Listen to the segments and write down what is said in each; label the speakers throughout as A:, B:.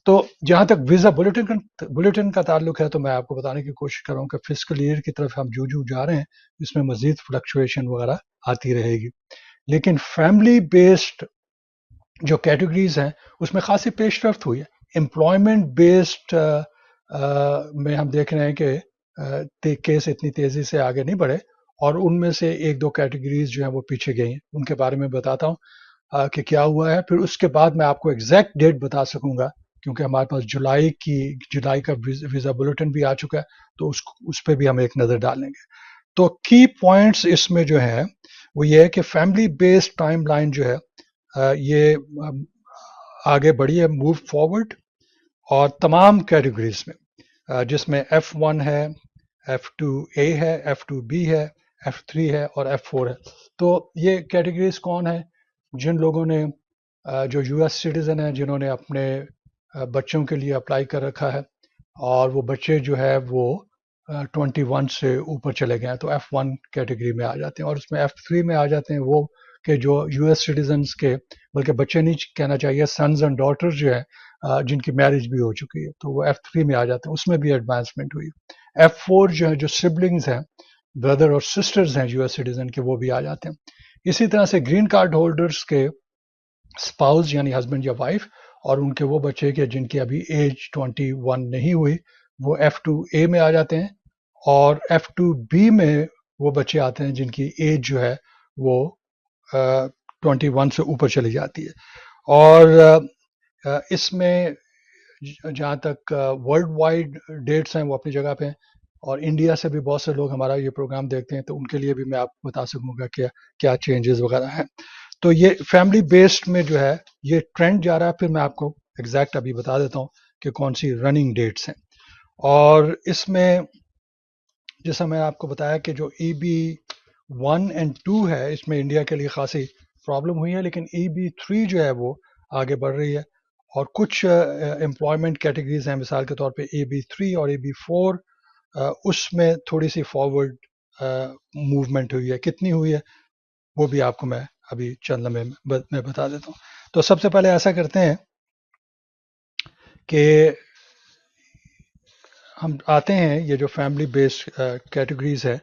A: تو جہاں تک ویزا بلیٹن کا تعلق ہے تو میں آپ کو بتانے کی کوشش کر رہا ہوں کہ فسکل ایئر کی طرف ہم جو جا رہے ہیں اس میں مزید فلکچویشن وغیرہ آتی رہے گی، لیکن فیملی بیسڈ جو کیٹیگریز ہیں اس میں خاصی پیش رفت ہوئی ہے۔ امپلائمنٹ بیسڈ میں ہم دیکھ رہے ہیں کہ کیس اتنی تیزی سے آگے نہیں بڑھے، اور ان میں سے ایک دو کیٹیگریز جو ہیں وہ پیچھے گئی ہیں، ان کے بارے میں بتاتا ہوں کہ کیا ہوا ہے، پھر اس کے بعد میں آپ کو ایگزیکٹ ڈیٹ بتا سکوں گا، کیونکہ ہمارے پاس جولائی کا ویزا بلیٹن بھی آ چکا ہے، تو اس پہ بھی ہم ایک نظر ڈالیں گے۔ تو کی پوائنٹس اس میں جو ہے وہ یہ ہے کہ فیملی بیسڈ ٹائم لائن جو ہے یہ آگے بڑھی ہے، موو فارورڈ، اور تمام کیٹیگریز میں جس میں F1 ہے، F2A ہے، F2B ہے، F3 ہے اور F4 ہے۔ تو یہ کیٹیگریز کون ہیں؟ جن لوگوں نے جو US سٹیزن ہیں، جنہوں نے اپنے بچوں کے لیے اپلائی کر رکھا ہے، اور وہ بچے جو ہے وہ 21 سے اوپر چلے گئے ہیں، تو F1 کیٹیگری میں آ جاتے ہیں، اور اس میں F3 میں آ جاتے ہیں وہ کہ جو US سٹیزنز کے، بلکہ بچے نہیں کہنا چاہیے، سنز اینڈ ڈاٹرز جو ہیں جن کی میرج بھی ہو چکی ہے، تو وہ F3 میں آ جاتے ہیں، اس میں بھی ایڈوانسمنٹ ہوئی۔ F4 جو ہے، جو سبلنگز ہیں، بردر اور سسٹرز ہیں US سٹیزن کے، وہ بھی آ جاتے ہیں۔ اسی طرح سے گرین کارڈ ہولڈرز کے اسپاؤز یعنی ہسبینڈ یا وائف، اور ان کے وہ بچے کے جن کی ابھی ایج 21 نہیں ہوئی، وہ F2A میں آ جاتے ہیں، اور F2B میں وہ بچے آتے ہیں جن کی ایج جو ہے وہ 21 سے اوپر چلی جاتی ہے۔ اور اس میں جہاں تک ورلڈ وائڈ ڈیٹس ہیں وہ اپنی جگہ پہ ہیں، اور انڈیا سے بھی بہت سے لوگ ہمارا یہ پروگرام دیکھتے ہیں، تو ان کے لیے بھی میں آپ کو بتا سکوں گا کہ کیا چینجز وغیرہ ہیں۔ تو یہ فیملی بیسڈ میں جو ہے یہ ٹرینڈ جا رہا ہے، پھر میں آپ کو ایگزیکٹ ابھی بتا دیتا ہوں کہ کون سی رننگ ڈیٹس ہیں۔ اور اس میں جیسا میں آپ کو بتایا کہ جو EB1 اور 2 ہے، اس میں انڈیا کے لیے خاصی پرابلم ہوئی ہے، لیکن EB3 جو ہے وہ آگے بڑھ رہی ہے، اور کچھ امپلائمنٹ کیٹیگریز ہیں، مثال کے طور پہ EB3 اور EB4، اس میں تھوڑی سی فارورڈ موومنٹ ہوئی ہے، کتنی ہوئی ہے وہ بھی آپ کو میں ابھی چند لمحے میں بتا دیتا ہوں۔ تو سب سے پہلے ایسا کرتے ہیں کہ ہم آتے ہیں یہ جو فیملی بیسڈ کیٹیگریز ہے،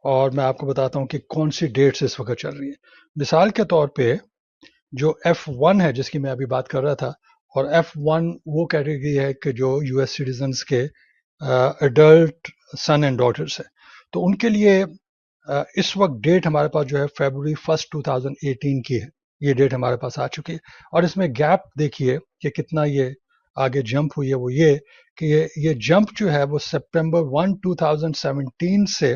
A: اور میں آپ کو بتاتا ہوں کہ کون سی ڈیٹس اس وقت چل رہی ہیں۔ مثال کے طور پہ جو F1 ہے جس کی میں ابھی بات کر رہا تھا، اور F1 وہ کیٹیگری ہے کہ جو US سٹیزنز کے ایڈلٹ سن اینڈ ڈاٹرز ہیں، تو ان کے لیے اس وقت ڈیٹ ہمارے پاس جو ہے فیبروری 1 2018 کی ہے، یہ ڈیٹ ہمارے پاس آ چکی ہے۔ اور اس میں گیپ دیکھیے کہ کتنا یہ آگے جمپ ہوئی ہے، وہ یہ کہ یہ جمپ جو ہے وہ سپٹمبر 1 2017 سے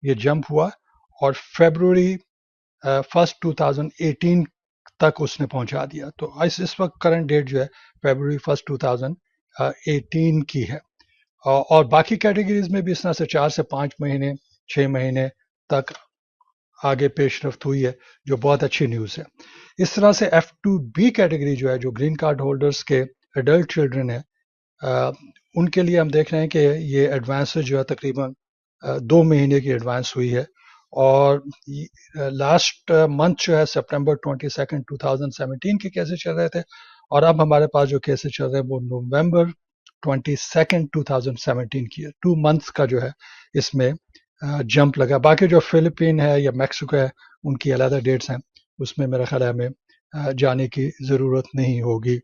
A: یہ جمپ ہوا، اور فیبروری 1 2018 تک اس نے پہنچا دیا۔ تو اس وقت کرنٹ ڈیٹ جو ہے فیبروری 1 2018 کی ہے، اور باقی کیٹیگریز میں بھی اس طرح سے 4 سے 5 مہینے 6 مہینے تک آگے پیش رفت ہوئی ہے، جو بہت اچھی نیوز ہے۔ اس طرح سے F2B کیٹیگری جو ہے، جو گرین کارڈ ہولڈرز کے ایڈلٹ چلڈرن ہیں، ان کے لیے ہم دیکھ رہے ہیں کہ یہ ایڈوانس جو ہے تقریباً 2 مہینے کی ایڈوانس ہوئی ہے، اور لاسٹ منتھ جو ہے سپٹمبر 22 2017 کے کیسز چل رہے تھے، اور اب ہمارے پاس جو کیسز چل رہے ہیں وہ نومبر 22 2017 کی ہے۔ 2 منتھس کا جو ہے اس میں جمپ لگا۔ باقی جو فلپین ہے یا میکسیکو ہے ان کی علیحدہ ڈیٹس ہیں، اس میں میرا خیال ہے ہمیں جانے کی ضرورت نہیں ہوگی۔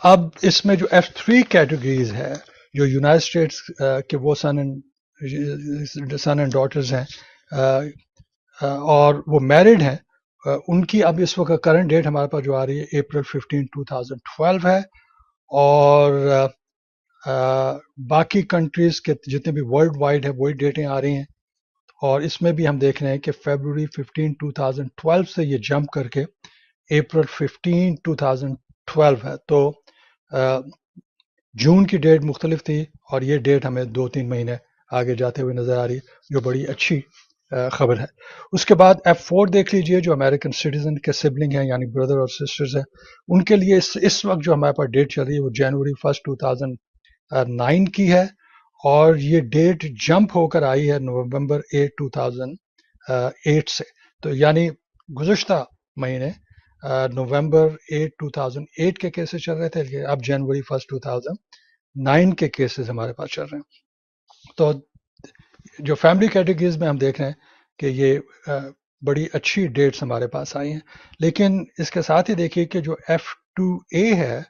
A: اب اس میں جو F3 کیٹیگریز ہے، جو یونائٹڈ اسٹیٹس کے وہ سن اینڈ ڈاٹرز ہیں اور وہ میرڈ ہیں، ان کی اب اس وقت کرنٹ ڈیٹ ہمارے پاس جو آ رہی ہے اپریل 15 2012 ہے، اور باقی کنٹریز کے جتنے بھی ورلڈ وائڈ ہے وہی ڈیٹیں آ رہی ہیں، اور اس میں بھی ہم دیکھ رہے ہیں کہ فیبروری 15 2012 سے یہ جمپ کر کے اپریل 15 2012 ہے۔ تو جون کی ڈیٹ مختلف تھی، اور یہ ڈیٹ ہمیں 2-3 مہینے آگے جاتے ہوئے نظر آ رہی ہے، جو بڑی اچھی خبر ہے۔ اس کے بعد F4 دیکھ لیجئے، جو امریکن سٹیزن کے سبلنگ ہیں یعنی بردر اور سسٹرز ہیں، ان کے لیے اس وقت جو ہمارے پاس ڈیٹ چل رہی ہے وہ جنوری 1 2009 کی ہے، اور یہ ڈیٹ جمپ ہو کر آئی ہے نومبر 8 2008 سے۔ تو یعنی گزشتہ مہینے نومبر 8 2008 کے کیسز چل رہے تھے، لیکن اب جنوری 1 2009 کے کیسز ہمارے پاس چل رہے ہیں. تو جو فیملی کیٹیگریز میں ہم دیکھ رہے ہیں کہ یہ بڑی اچھی ڈیٹس ہمارے پاس آئی ہیں. لیکن اس کے ساتھ ہی دیکھیے کہ جو F2A ہے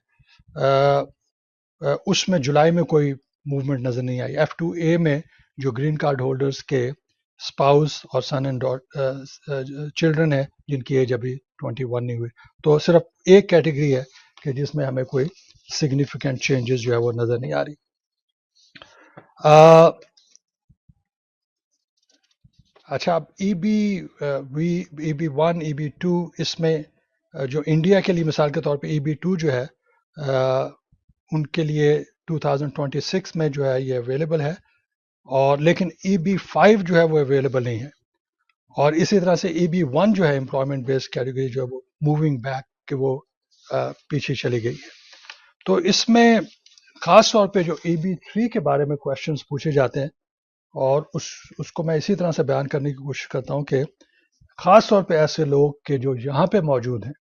A: اس میں جولائی میں کوئی موومنٹ نظر نہیں آئی. F2A میں جو گرین کارڈ ہولڈرز کے اسپاؤس اور سن اینڈ چلڈرن ہے جن کی ایج ابھی 21 نہیں ہوئی، تو صرف ایک کیٹیگری ہے کہ جس میں ہمیں کوئی سگنیفیکنٹ چینجز جو ہے وہ نظر نہیں آ رہی. اچھا، اب EB1 EB2 اس میں جو انڈیا کے لیے مثال کے طور پہ EB2 جو ہے ان کے لیے 2026 میں جو ہے یہ اویلیبل ہے، اور لیکن EB5 جو ہے وہ اویلیبل نہیں ہے. اور اسی طرح سے EB1 جو ہے امپلائمنٹ بیسڈ کیٹیگری جو ہے وہ موونگ بیک کہ وہ پیچھے چلی گئی ہے. تو اس میں خاص طور پہ جو EB3 کے بارے میں کوشچنز پوچھے جاتے ہیں، اور اس کو میں اسی طرح سے بیان کرنے کی کوشش کرتا ہوں کہ خاص طور پہ ایسے لوگ کہ جو یہاں پہ موجود ہیں،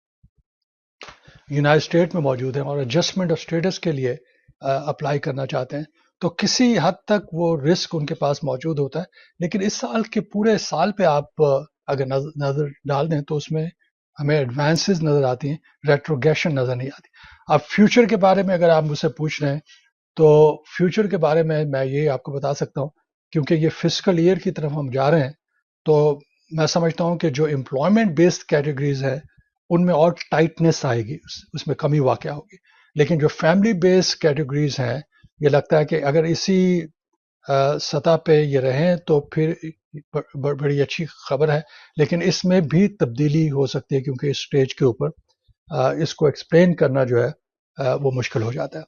A: یونائٹڈ اسٹیٹ میں موجود ہیں اور ایڈجسٹمنٹ آف اسٹیٹس کے لیے اپلائی کرنا چاہتے ہیں، تو کسی حد تک وہ رسک ان کے پاس موجود ہوتا ہے. لیکن اس سال کے پورے سال پہ آپ اگر نظر ڈال دیں تو اس میں ہمیں ایڈوانسز نظر آتی ہیں، ریٹروگیشن نظر نہیں آتی. اب فیوچر کے بارے میں اگر آپ مجھ سے پوچھ رہے ہیں تو فیوچر کے بارے میں یہ آپ کو بتا سکتا ہوں، کیونکہ یہ فسکل ایئر کی طرف ہم جا رہے ہیں، تو میں سمجھتا ہوں کہ جو امپلائمنٹ بیسڈ کیٹیگریز ہے ان میں اور ٹائٹنس آئے گی، اس میں کمی واقع ہوگی. لیکن جو فیملی بیسڈ کیٹیگریز ہیں، یہ لگتا ہے کہ اگر اسی سطح پہ یہ رہیں تو پھر بڑی اچھی خبر ہے. لیکن اس میں بھی تبدیلی ہو سکتی ہے، کیونکہ اس سٹیج کے اوپر اس کو ایکسپلین کرنا جو ہے وہ مشکل ہو جاتا ہے.